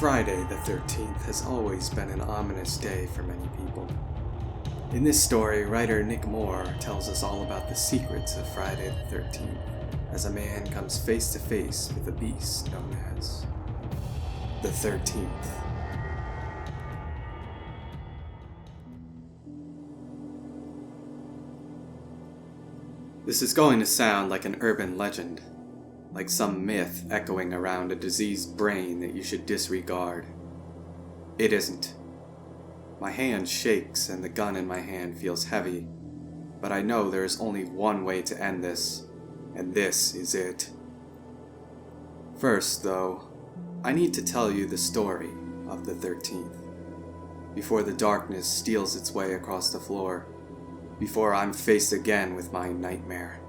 Friday the 13th has always been an ominous day for many people. In this story, writer Nick Moore tells us all about the secrets of Friday the 13th, as a man comes face to face with a beast known as the 13th. This is going to sound like an urban legend, like some myth echoing around a diseased brain that you should disregard. It isn't. My hand shakes and the gun in my hand feels heavy, but I know there is only one way to end this, and this is it. First, though, I need to tell you the story of the 13th, before the darkness steals its way across the floor, before I'm faced again with my nightmare.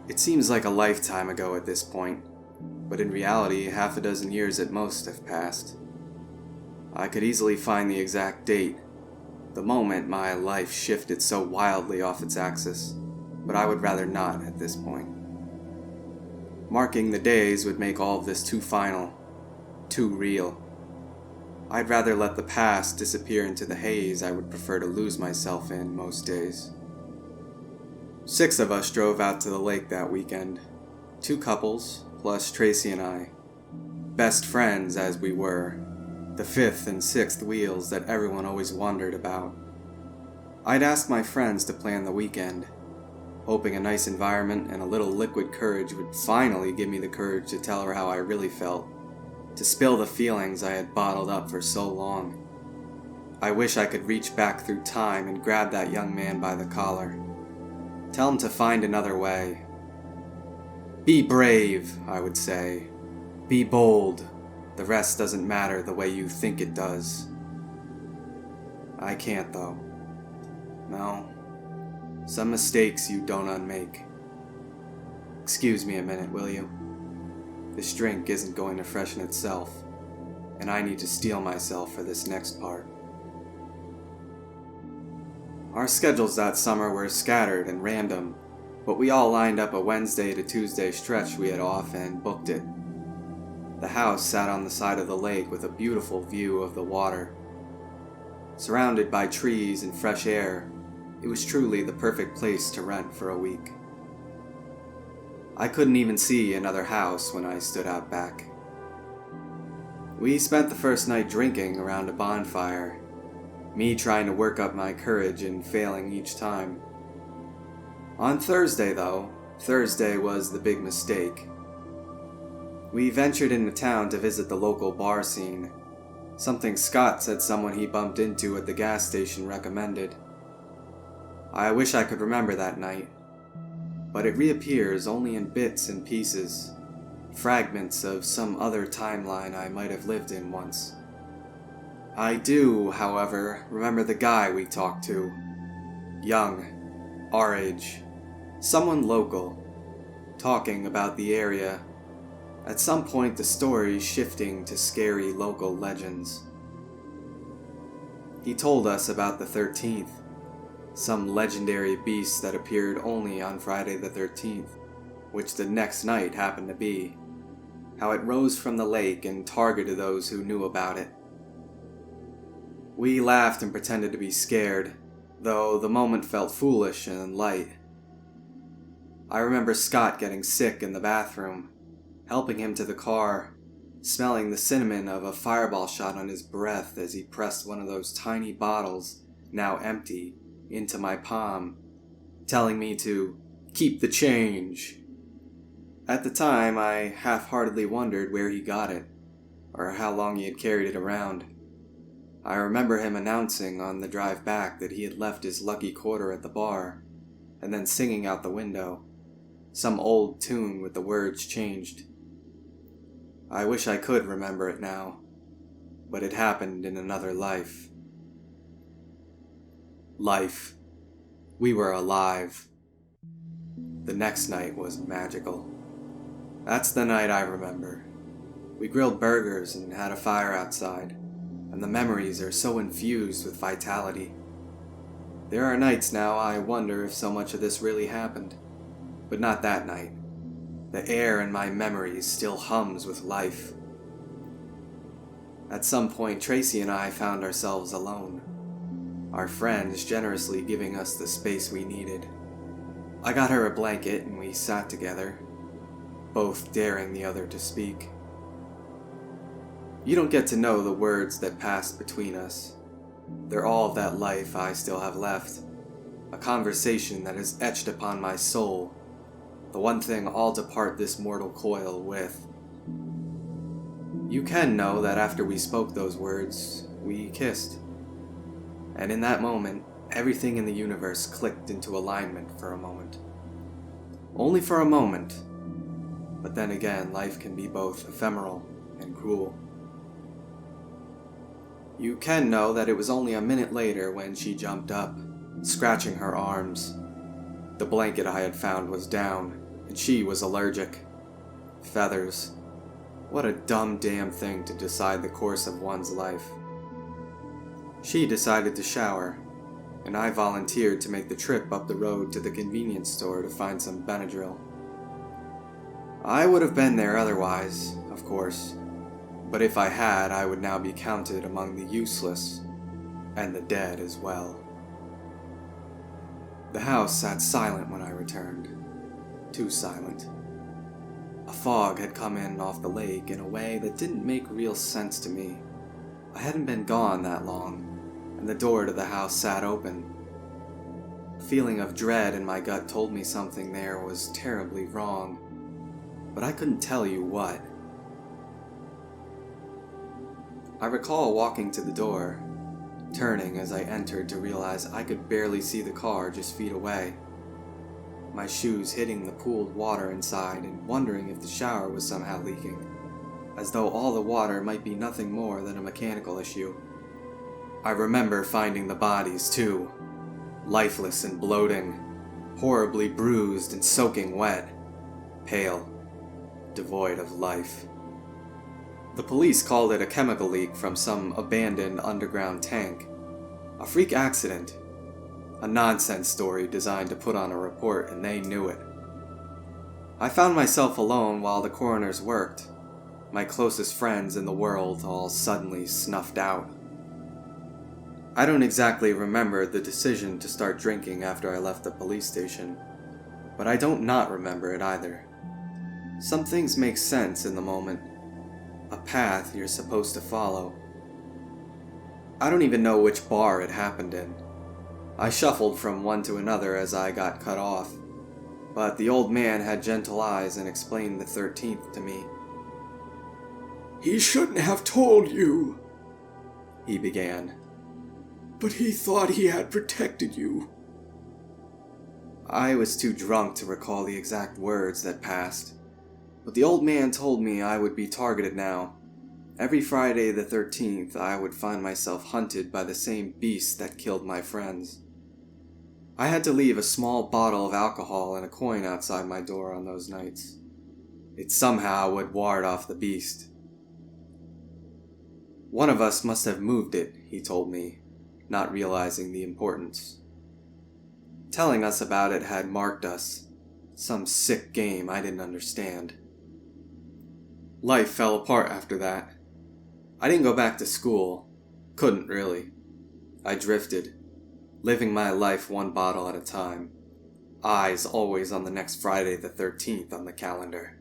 It seems like a lifetime ago at this point, but in reality, half a dozen years at most have passed. I could easily find the exact date, the moment my life shifted so wildly off its axis, but I would rather not at this point. Marking the days would make all of this too final, too real. I'd rather let the past disappear into the haze I would prefer to lose myself in most days. 6 of us drove out to the lake that weekend. 2 couples, plus Tracy and I. Best friends as we were. The 5th and 6th wheels that everyone always wondered about. I'd asked my friends to plan the weekend, hoping a nice environment and a little liquid courage would finally give me the courage to tell her how I really felt, to spill the feelings I had bottled up for so long. I wish I could reach back through time and grab that young man by the collar. Tell him to find another way. Be brave, I would say. Be bold. The rest doesn't matter the way you think it does. I can't, though. No. Some mistakes you don't unmake. Excuse me a minute, will you? This drink isn't going to freshen itself, and I need to steel myself for this next part. Our schedules that summer were scattered and random, but we all lined up a Wednesday to Tuesday stretch we had off and booked it. The house sat on the side of the lake with a beautiful view of the water. Surrounded by trees and fresh air, it was truly the perfect place to rent for a week. I couldn't even see another house when I stood out back. We spent the first night drinking around a bonfire, me trying to work up my courage and failing each time. On Thursday, though, Thursday was the big mistake. We ventured into town to visit the local bar scene, something Scott said someone he bumped into at the gas station recommended. I wish I could remember that night, but it reappears only in bits and pieces, fragments of some other timeline I might have lived in once. I do, however, remember the guy we talked to. Young, our age, someone local, talking about the area. At some point the story shifting to scary local legends. He told us about the 13th, some legendary beast that appeared only on Friday the 13th, which the next night happened to be. How it rose from the lake and targeted those who knew about it. We laughed and pretended to be scared, though the moment felt foolish and light. I remember Scott getting sick in the bathroom, helping him to the car, smelling the cinnamon of a fireball shot on his breath as he pressed one of those tiny bottles, now empty, into my palm, telling me to keep the change. At the time, I half-heartedly wondered where he got it, or how long he had carried it around. I remember him announcing on the drive back that he had left his lucky quarter at the bar, and then singing out the window, some old tune with the words changed. I wish I could remember it now, but it happened in another life. Life. We were alive. The next night was magical. That's the night I remember. We grilled burgers and had a fire outside, and the memories are so infused with vitality. There are nights now I wonder if so much of this really happened, but not that night. The air in my memories still hums with life, At some point, Tracy and I found ourselves alone, our friends generously giving us the space we needed. I got her a blanket and we sat together, both daring the other to speak. You don't get to know the words that passed between us. They're all of that life I still have left, a conversation that is etched upon my soul, the one thing I'll depart this mortal coil with. You can know that after we spoke those words, we kissed. And in that moment, everything in the universe clicked into alignment for a moment. Only for a moment. But then again, life can be both ephemeral and cruel. You can know that it was only a minute later when she jumped up, scratching her arms. The blanket I had found was down, and she was allergic. Feathers. What a dumb damn thing to decide the course of one's life. She decided to shower, and I volunteered to make the trip up the road to the convenience store to find some Benadryl. I would have been there otherwise, of course, but if I had, I would now be counted among the useless, and the dead as well. The house sat silent when I returned. Too silent. A fog had come in off the lake in a way that didn't make real sense to me. I hadn't been gone that long, and the door to the house sat open. A feeling of dread in my gut told me something there was terribly wrong, but I couldn't tell you what. I recall walking to the door, turning as I entered to realize I could barely see the car just feet away. My shoes hitting the pooled water inside and wondering if the shower was somehow leaking, as though all the water might be nothing more than a mechanical issue. I remember finding the bodies too, lifeless and bloating, horribly bruised and soaking wet, pale, devoid of life. The police called it a chemical leak from some abandoned underground tank, a freak accident. A nonsense story designed to put on a report, and they knew it. I found myself alone while the coroners worked, my closest friends in the world all suddenly snuffed out. I don't exactly remember the decision to start drinking after I left the police station, but I don't not remember it either. Some things make sense in the moment, a path you're supposed to follow. I don't even know which bar it happened in. I shuffled from one to another as I got cut off, but the old man had gentle eyes and explained the 13th to me. "He shouldn't have told you," he began. "But he thought he had protected you." I was too drunk to recall the exact words that passed, but the old man told me I would be targeted now. Every Friday the 13th, I would find myself hunted by the same beast that killed my friends. I had to leave a small bottle of alcohol and a coin outside my door on those nights. It somehow would ward off the beast. One of us must have moved it, he told me, not realizing the importance. Telling us about it had marked us, some sick game I didn't understand. Life fell apart after that. I didn't go back to school. Couldn't really. I drifted, living my life one bottle at a time. Eyes always on the next Friday the 13th on the calendar.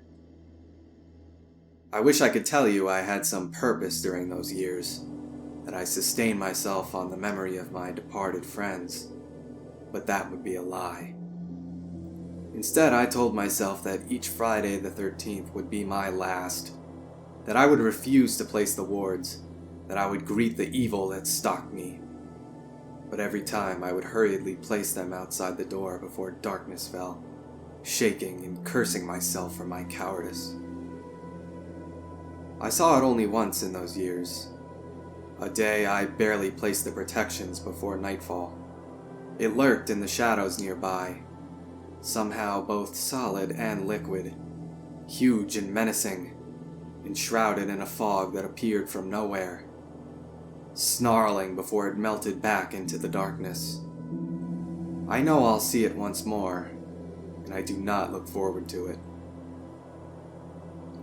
I wish I could tell you I had some purpose during those years, that I sustained myself on the memory of my departed friends, but that would be a lie. Instead, I told myself that each Friday the 13th would be my last, that I would refuse to place the wards, that I would greet the evil that stalked me. But every time I would hurriedly place them outside the door before darkness fell, shaking and cursing myself for my cowardice. I saw it only once in those years. A day I barely placed the protections before nightfall. It lurked in the shadows nearby, somehow both solid and liquid, huge and menacing, enshrouded in a fog that appeared from nowhere, snarling before it melted back into the darkness. I know I'll see it once more, and I do not look forward to it.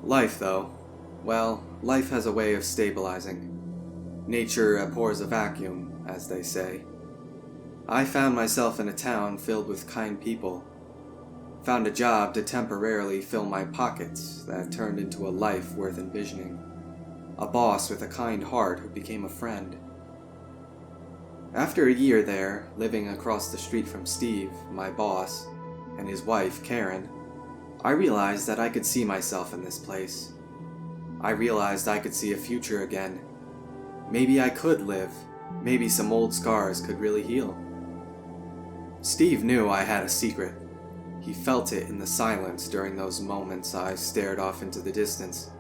Life, though, well, life has a way of stabilizing. Nature abhors a vacuum, as they say. I found myself in a town filled with kind people. Found a job to temporarily fill my pockets that turned into a life worth envisioning. A boss with a kind heart who became a friend. After a year there, living across the street from Steve, my boss, and his wife, Karen, I realized that I could see myself in this place. I realized I could see a future again. Maybe I could live. Maybe some old scars could really heal. Steve knew I had a secret. He felt it in the silence during those moments I stared off into the distance,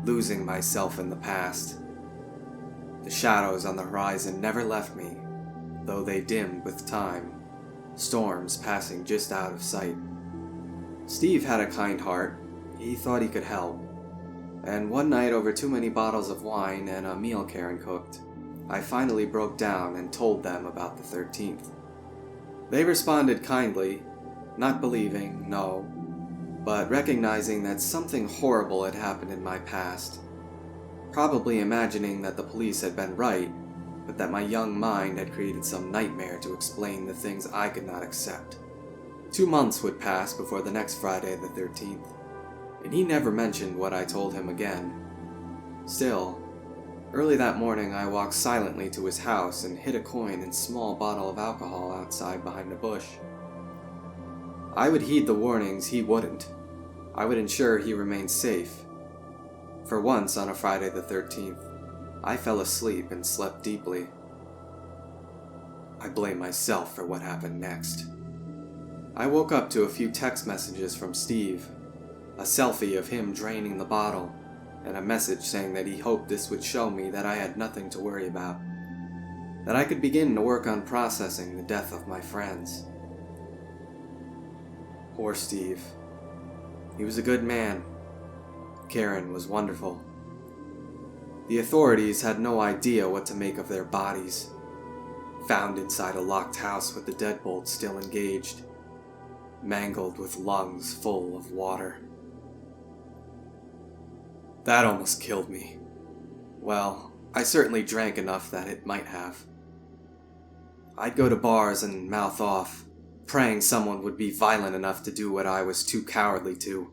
losing myself in the past. The shadows on the horizon never left me, though they dimmed with time, storms passing just out of sight. Steve had a kind heart. He thought he could help. And one night, over too many bottles of wine and a meal Karen cooked, I finally broke down and told them about the 13th. They responded kindly, not believing, no, but recognizing that something horrible had happened in my past. Probably imagining that the police had been right, but that my young mind had created some nightmare to explain the things I could not accept. 2 months would pass before the next Friday the 13th, and he never mentioned what I told him again. Still, early that morning I walked silently to his house and hid a coin and small bottle of alcohol outside behind a bush. I would heed the warnings, he wouldn't. I would ensure he remained safe. For once on a Friday the 13th, I fell asleep and slept deeply. I blame myself for what happened next. I woke up to a few text messages from Steve, a selfie of him draining the bottle, and a message saying that he hoped this would show me that I had nothing to worry about, that I could begin to work on processing the death of my friends. Poor Steve. He was a good man. Karen was wonderful. The authorities had no idea what to make of their bodies, found inside a locked house with the deadbolt still engaged, mangled with lungs full of water. That almost killed me. Well, I certainly drank enough that it might have. I'd go to bars and mouth off, praying someone would be violent enough to do what I was too cowardly to.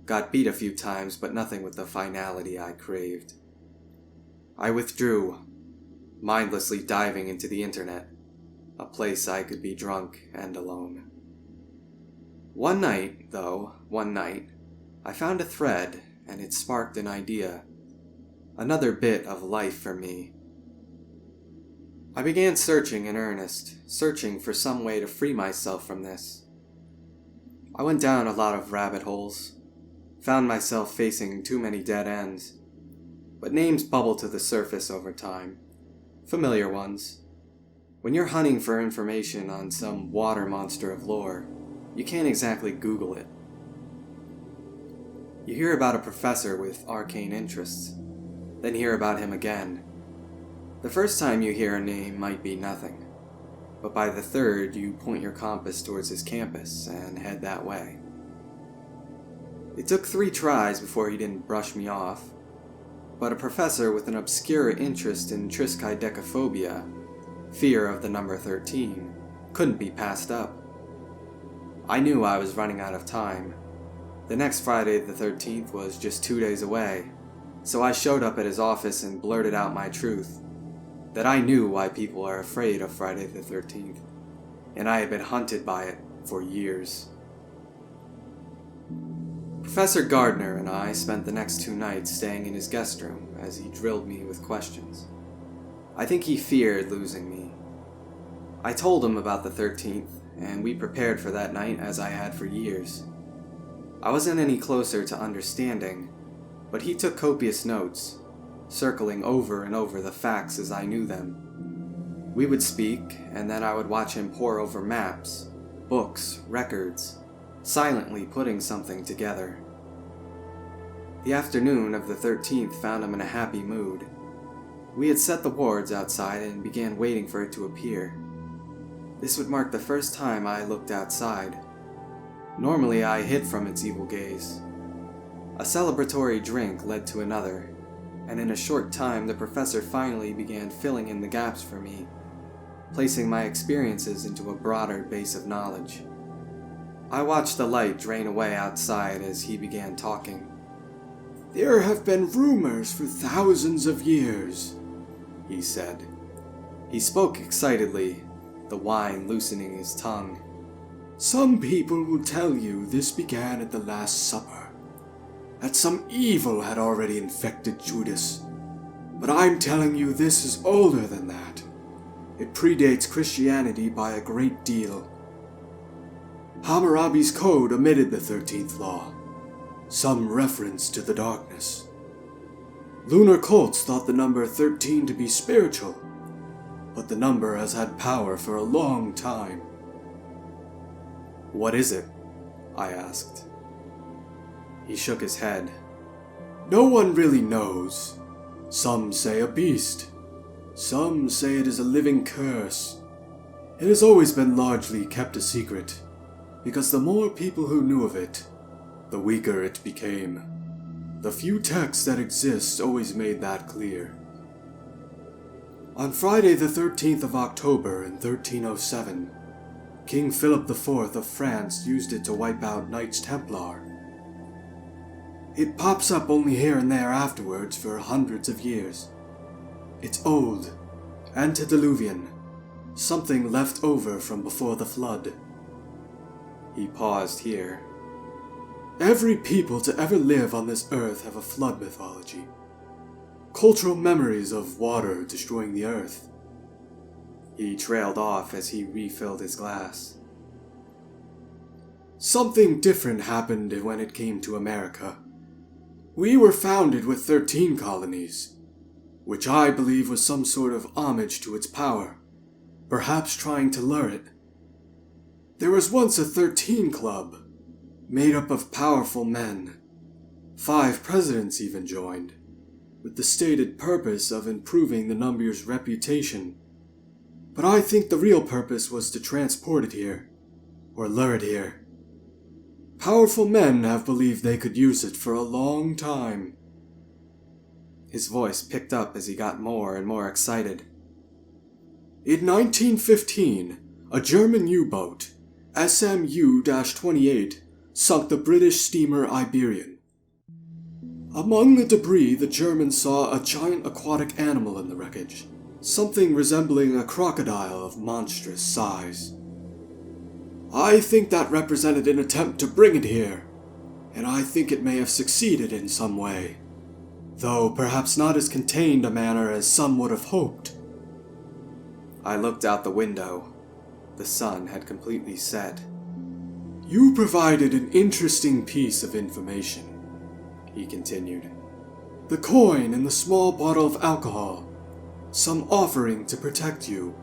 Got beat a few times, but nothing with the finality I craved. I withdrew, mindlessly diving into the internet, a place I could be drunk and alone. One night, I found a thread, and it sparked an idea. Another bit of life for me. I began searching in earnest, searching for some way to free myself from this. I went down a lot of rabbit holes, found myself facing too many dead ends, but names bubble to the surface over time, familiar ones. When you're hunting for information on some water monster of lore, you can't exactly Google it. You hear about a professor with arcane interests, then hear about him again. The first time you hear a name might be nothing, but by the third you point your compass towards his campus and head that way. It took 3 tries before he didn't brush me off, but a professor with an obscure interest in triskaidekaphobia, fear of the number 13, couldn't be passed up. I knew I was running out of time. The next Friday the 13th was just 2 days away, so I showed up at his office and blurted out my truth, that I knew why people are afraid of Friday the 13th, and I had been hunted by it for years. Professor Gardner and I spent the next 2 nights staying in his guest room as he drilled me with questions. I think he feared losing me. I told him about the 13th, and we prepared for that night as I had for years. I wasn't any closer to understanding, but he took copious notes, circling over and over the facts as I knew them. We would speak, and then I would watch him pore over maps, books, records, silently putting something together. The afternoon of the 13th found him in a happy mood. We had set the wards outside and began waiting for it to appear. This would mark the first time I looked outside. Normally I hid from its evil gaze. A celebratory drink led to another, and in a short time the professor finally began filling in the gaps for me, placing my experiences into a broader base of knowledge. I watched the light drain away outside as he began talking. "There have been rumors for thousands of years," he said. He spoke excitedly, the wine loosening his tongue. "Some people will tell you this began at the Last Supper, that some evil had already infected Judas. But I'm telling you this is older than that. It predates Christianity by a great deal. Hammurabi's code omitted the 13th law, some reference to the darkness. Lunar cults thought the number 13 to be spiritual, but the number has had power for a long time." "What is it?" I asked. He shook his head. "No one really knows. Some say a beast. Some say it is a living curse. It has always been largely kept a secret, because the more people who knew of it, the weaker it became. The few texts that exist always made that clear. On Friday the 13th of October in 1307, King Philip IV of France used it to wipe out Knights Templar. It pops up only here and there afterwards for hundreds of years. It's old, antediluvian, something left over from before the flood." He paused here. "Every people to ever live on this earth have a flood mythology. Cultural memories of water destroying the earth." He trailed off as he refilled his glass. "Something different happened when it came to America. We were founded with 13 colonies, which I believe was some sort of homage to its power, perhaps trying to lure it. There was once a 13 Club, made up of powerful men. 5 presidents even joined, with the stated purpose of improving the number's reputation. But I think the real purpose was to transport it here, or lure it here. Powerful men have believed they could use it for a long time." His voice picked up as he got more and more excited. "In 1915, a German U-boat, SMU-28, sunk the British steamer Iberian. Among the debris, the Germans saw a giant aquatic animal in the wreckage, something resembling a crocodile of monstrous size. I think that represented an attempt to bring it here, and I think it may have succeeded in some way, though perhaps not as contained a manner as some would have hoped." I looked out the window. The sun had completely set. "You provided an interesting piece of information," he continued. "The coin and the small bottle of alcohol, some offering to protect you.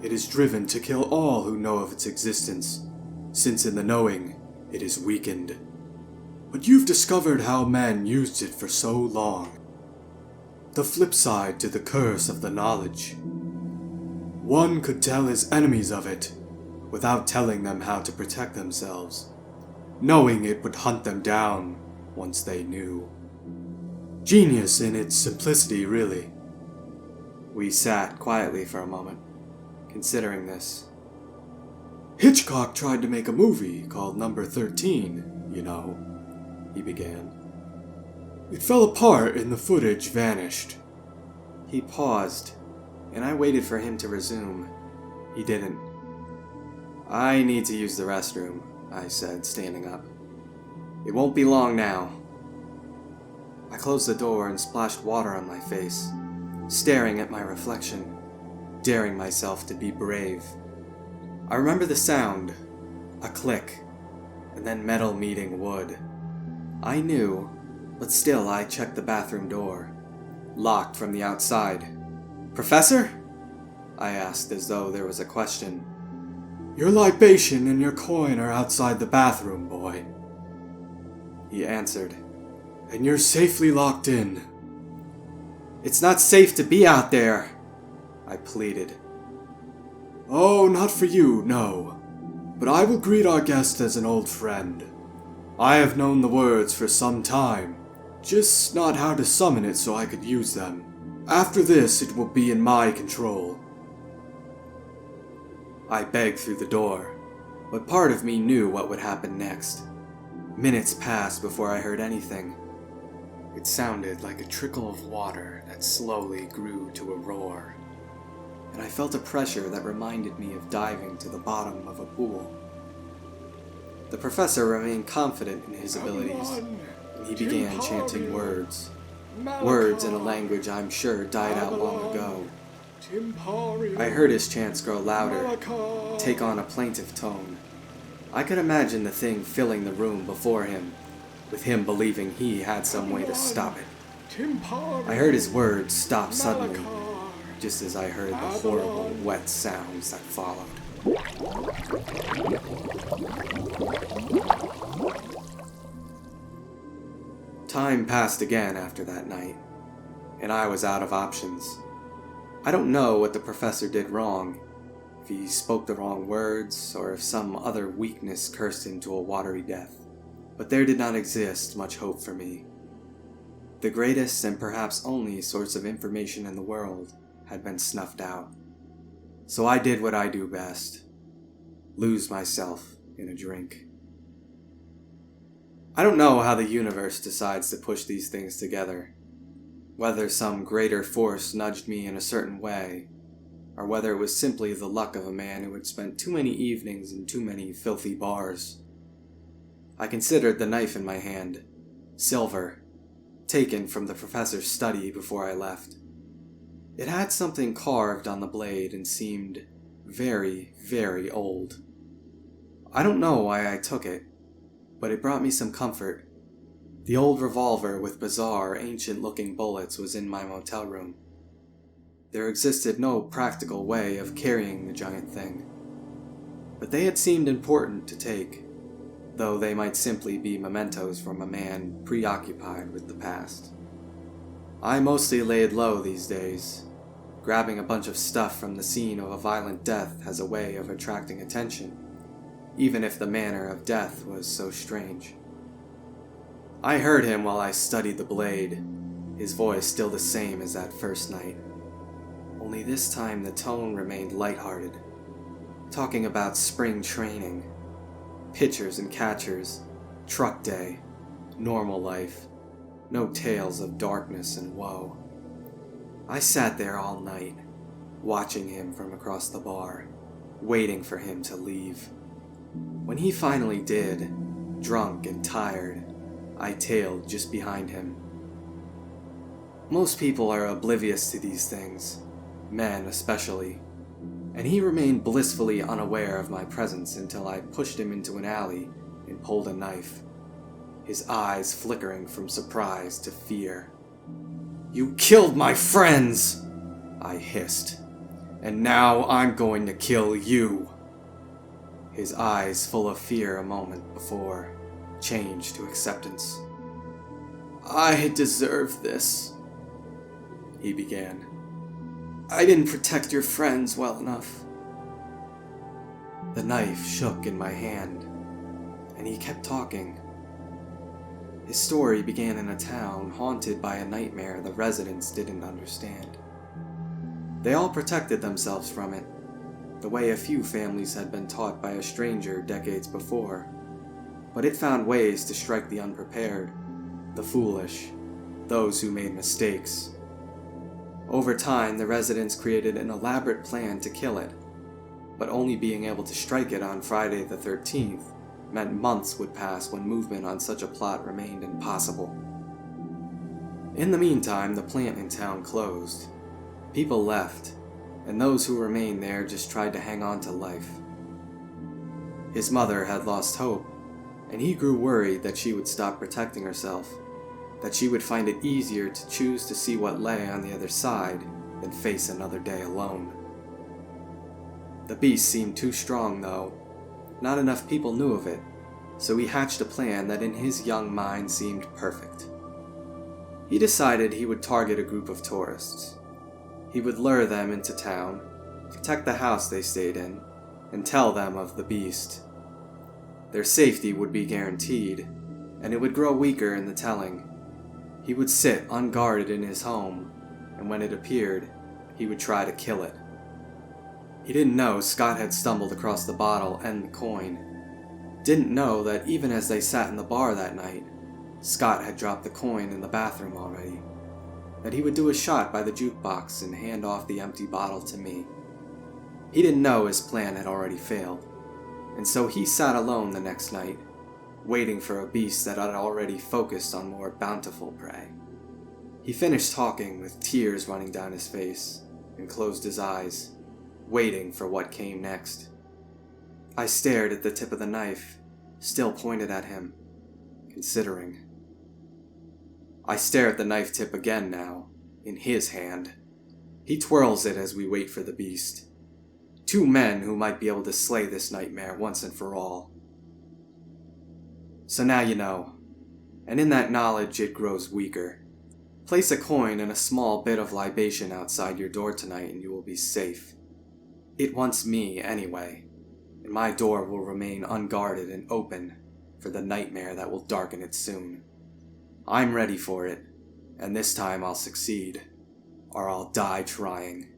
It is driven to kill all who know of its existence, since in the knowing, it is weakened. But you've discovered how men used it for so long. The flip side to the curse of the knowledge. One could tell his enemies of it, without telling them how to protect themselves, knowing it would hunt them down once they knew. Genius in its simplicity, really." We sat quietly for a moment, considering this. "Hitchcock tried to make a movie called Number 13, you know," he began. "It fell apart and the footage vanished." He paused, and I waited for him to resume. He didn't. "I need to use the restroom," I said, standing up. "It won't be long now." I closed the door and splashed water on my face, staring at my reflection, daring myself to be brave. I remember the sound, a click, and then metal meeting wood. I knew, but still I checked the bathroom door, locked from the outside. "Professor?" I asked as though there was a question. "Your libation and your coin are outside the bathroom, boy," he answered, "and you're safely locked in." "It's not safe to be out there," I pleaded. "Oh, not for you, no. But I will greet our guest as an old friend. I have known the words for some time, Just not how to summon it so I could use them. After this, it will be in my control. I begged through the door, but part of me knew what would happen next. Minutes passed before I heard anything. It sounded like a trickle of water that slowly grew to a roar, and I felt a pressure that reminded me of diving to the bottom of a pool. The professor remained confident in his abilities, and he began chanting words. Words in a language I'm sure died out long ago. I heard his chants grow louder, take on a plaintive tone. I could imagine the thing filling the room before him, with him believing he had some way to stop it. I heard his words stop suddenly, just as I heard the horrible, wet sounds that followed. Time passed again after that night, and I was out of options. I don't know what the professor did wrong, if he spoke the wrong words, or if some other weakness cursed him to a watery death, but there did not exist much hope for me. The greatest and perhaps only source of information in the world had been snuffed out. So I did what I do best: lose myself in a drink. I don't know how the universe decides to push these things together, whether some greater force nudged me in a certain way, or whether it was simply the luck of a man who had spent too many evenings in too many filthy bars. I considered the knife in my hand, silver, taken from the professor's study before I left. It had something carved on the blade and seemed very, very old. I don't know why I took it, but it brought me some comfort. The old revolver with bizarre, ancient-looking bullets was in my motel room. There existed no practical way of carrying the giant thing, but they had seemed important to take, though they might simply be mementos from a man preoccupied with the past. I mostly laid low these days. Grabbing a bunch of stuff from the scene of a violent death has a way of attracting attention, even if the manner of death was so strange. I heard him while I studied the blade, his voice still the same as that first night. Only this time the tone remained lighthearted, talking about spring training, pitchers and catchers, truck day, normal life, no tales of darkness and woe. I sat there all night, watching him from across the bar, waiting for him to leave. When he finally did, drunk and tired, I tailed just behind him. Most people are oblivious to these things, men especially, and he remained blissfully unaware of my presence until I pushed him into an alley and pulled a knife, his eyes flickering from surprise to fear. "You killed my friends!" I hissed. "And now I'm going to kill you!" His eyes, full of fear a moment before, changed to acceptance. "I deserve this," he began. "I didn't protect your friends well enough." The knife shook in my hand, and he kept talking. His story began in a town haunted by a nightmare the residents didn't understand. They all protected themselves from it, the way a few families had been taught by a stranger decades before. But it found ways to strike the unprepared, the foolish, those who made mistakes. Over time, the residents created an elaborate plan to kill it, but only being able to strike it on Friday the 13th meant months would pass when movement on such a plot remained impossible. In the meantime, the plant in town closed. People left, and those who remained there just tried to hang on to life. His mother had lost hope, and he grew worried that she would stop protecting herself, that she would find it easier to choose to see what lay on the other side than face another day alone. The beast seemed too strong, though. Not enough people knew of it, so he hatched a plan that in his young mind seemed perfect. He decided he would target a group of tourists. He would lure them into town, protect the house they stayed in, and tell them of the beast. Their safety would be guaranteed, and it would grow weaker in the telling. He would sit unguarded in his home, and when it appeared, he would try to kill it. He didn't know Scott had stumbled across the bottle and the coin. Didn't know that even as they sat in the bar that night, Scott had dropped the coin in the bathroom already. That he would do a shot by the jukebox and hand off the empty bottle to me. He didn't know his plan had already failed, and so he sat alone the next night, waiting for a beast that had already focused on more bountiful prey. He finished talking with tears running down his face and closed his eyes, waiting for what came next. I stared at the tip of the knife, still pointed at him, considering. I stare at the knife tip again now, in his hand. He twirls it as we wait for the beast. 2 men who might be able to slay this nightmare once and for all. So now you know, and in that knowledge it grows weaker. Place a coin and a small bit of libation outside your door tonight and you will be safe. It wants me anyway, and my door will remain unguarded and open for the nightmare that will darken it soon. I'm ready for it, and this time I'll succeed, or I'll die trying.